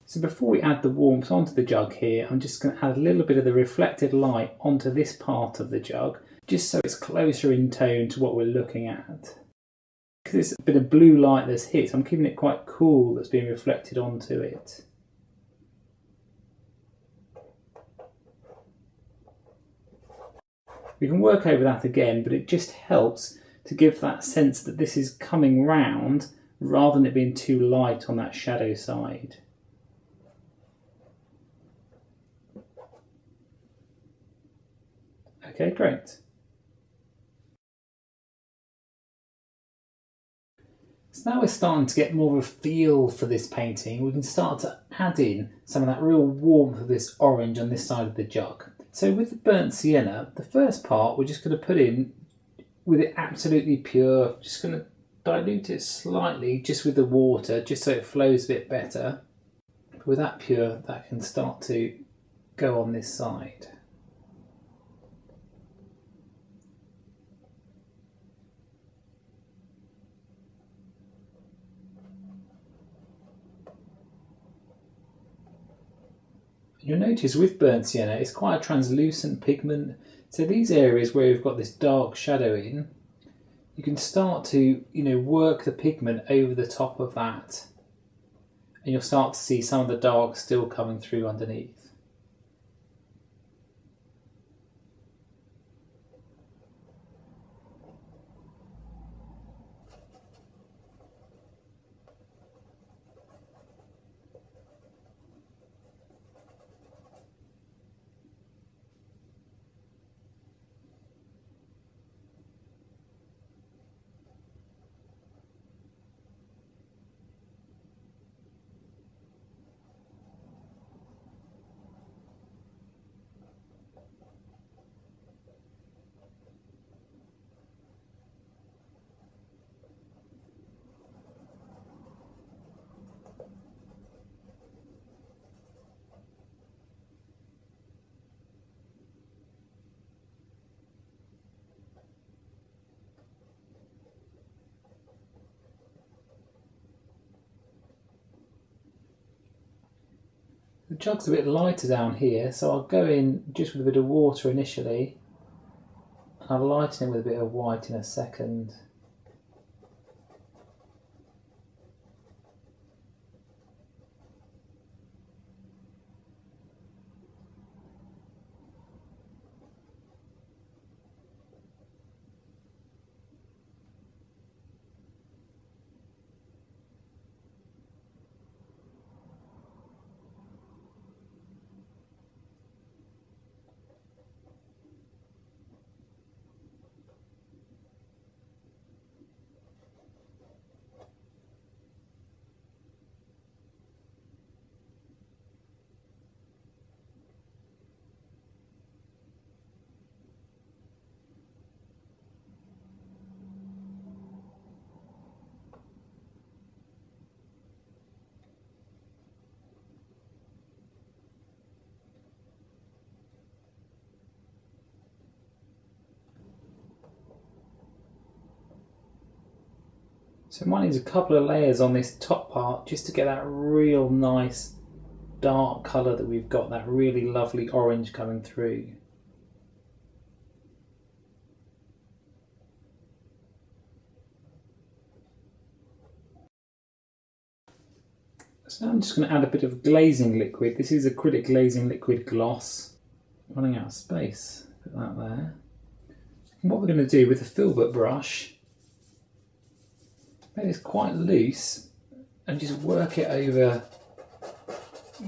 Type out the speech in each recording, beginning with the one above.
So before we add the warmth onto the jug here, I'm just going to add a little bit of the reflected light onto this part of the jug, just so it's closer in tone to what we're looking at. Because it's a bit of blue light that's hit, I'm keeping it quite cool that's being reflected onto it. We can work over that again, but it just helps to give that sense that this is coming round rather than it being too light on that shadow side. Okay, great. So now we're starting to get more of a feel for this painting. We can start to add in some of that real warmth of this orange on this side of the jug. So with the burnt sienna, the first part we're just going to put in with it absolutely pure, just going to dilute it slightly just with the water, just so it flows a bit better. But with that pure, that can start to go on this side. You'll notice with burnt sienna, it's quite a translucent pigment. So these areas where we've got this dark shadow in, you can start to, work the pigment over the top of that. And you'll start to see some of the dark still coming through underneath. The jug's a bit lighter down here, so I'll go in just with a bit of water initially, and I'll lighten it with a bit of white in a second. So mine needs a couple of layers on this top part just to get that real nice dark colour that we've got, that really lovely orange coming through. So now I'm just going to add a bit of glazing liquid. This is acrylic glazing liquid gloss. Running out of space, put that there. And what we're going to do with the filbert brush, make this quite loose and just work it over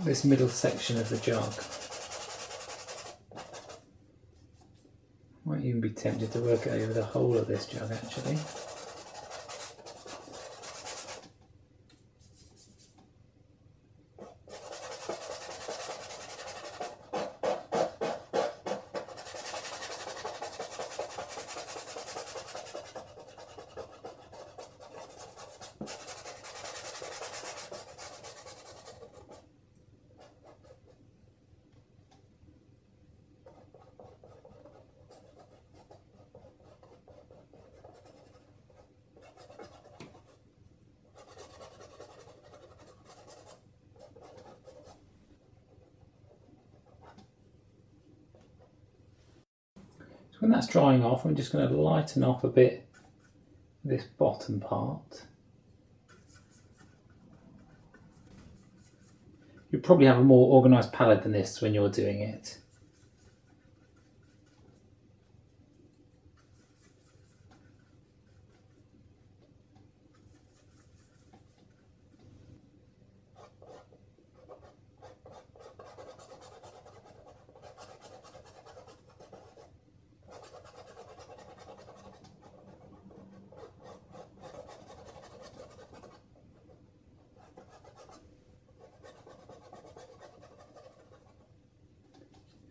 this middle section of the jug. Might even be tempted to work it over the whole of this jug actually. When that's drying off, I'm just going to lighten off a bit this bottom part. You'll probably have a more organised palette than this when you're doing it.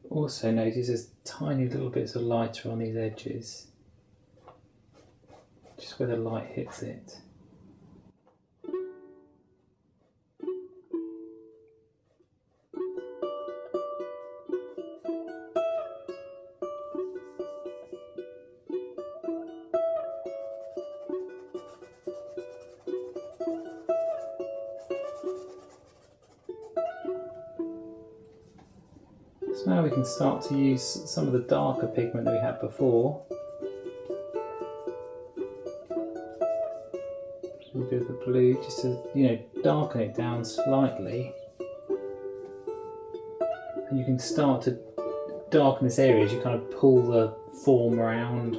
Also notice there's tiny little bits of lighter on these edges, just where the light hits it. So now we can start to use some of the darker pigment that we had before. A bit of the blue, just to darken it down slightly. And you can start to darken this area as you kind of pull the form around.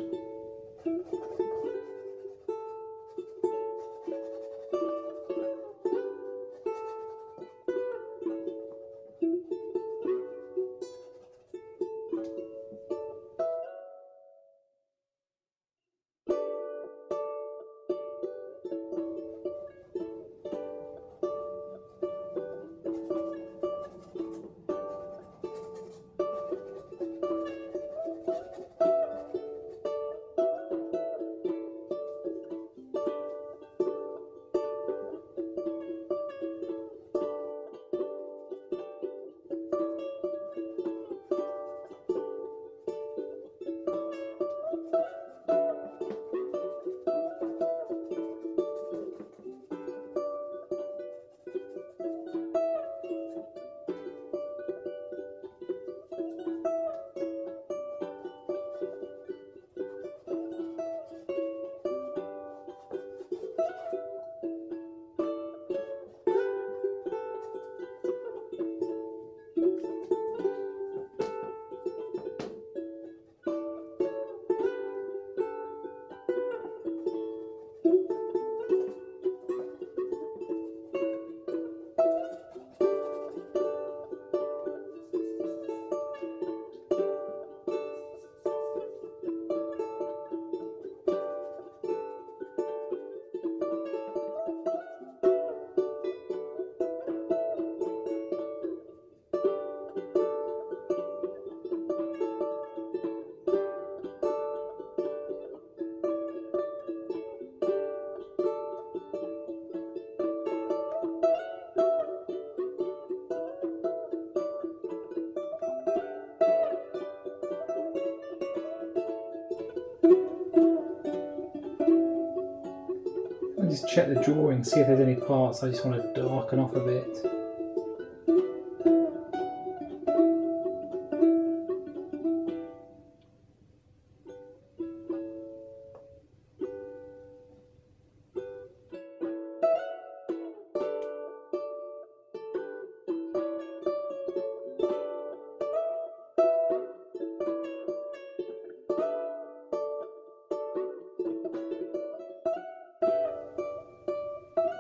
Just check the drawing, see if there's any parts I just want to darken off a bit.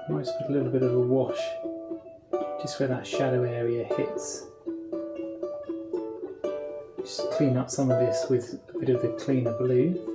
I might just put a little bit of a wash just where that shadow area hits. Just clean up some of this with a bit of the cleaner blue.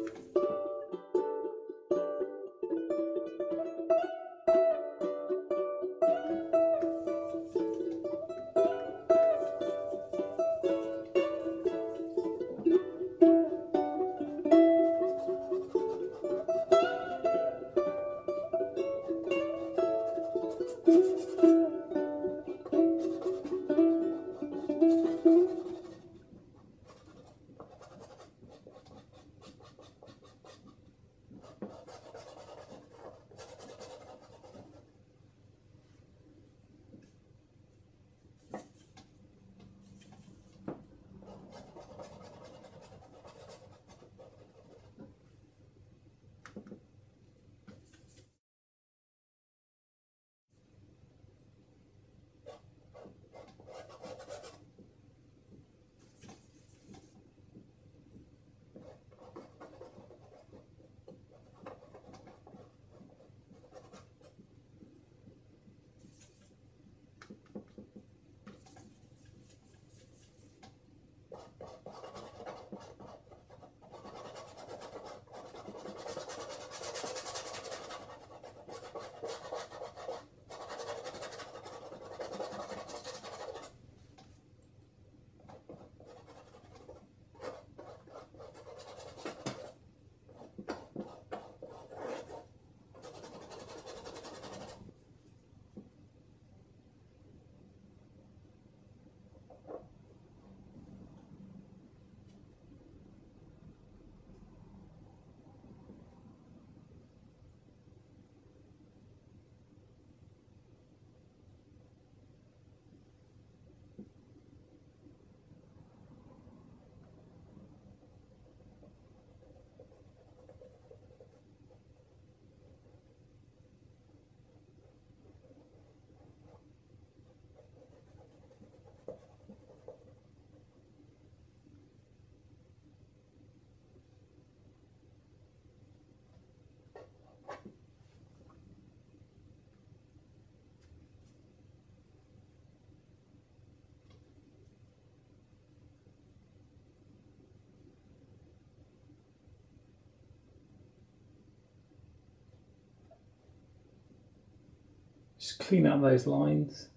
Just clean up those lines.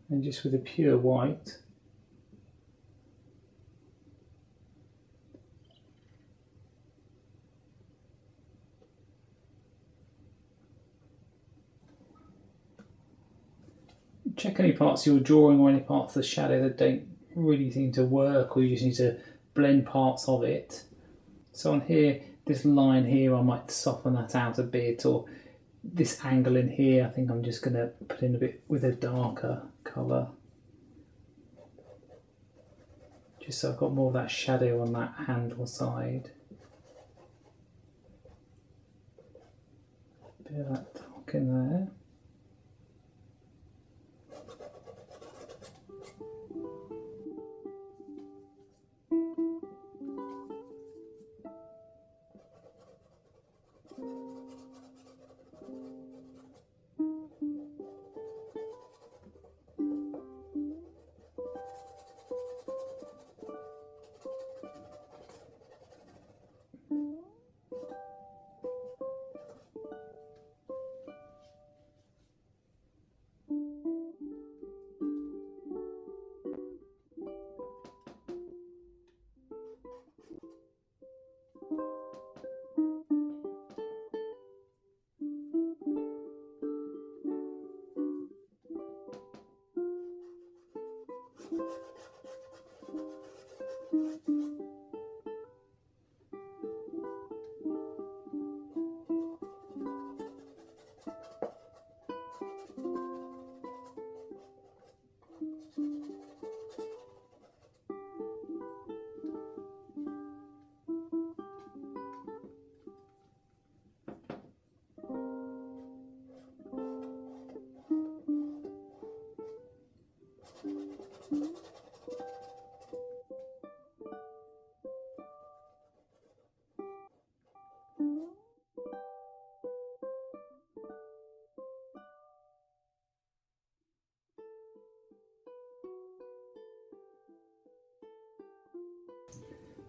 And just with a pure white, check any parts of your drawing or any parts of the shadow that don't really seem to work, or you just need to blend parts of it. So on here, this line here, I might soften that out a bit, or this angle in here, I think I'm just going to put in a bit with a darker colour. Just so I've got more of that shadow on that handle side. A bit of that dark in there.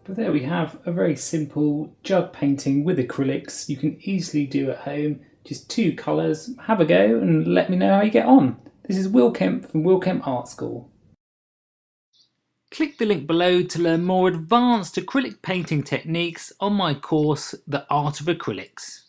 But there we have a very simple jug painting with acrylics. You can easily do at home, just 2 colours. Have a go and let me know how you get on. This is Will Kemp from Will Kemp Art School. Click the link below to learn more advanced acrylic painting techniques on my course, The Art of Acrylics.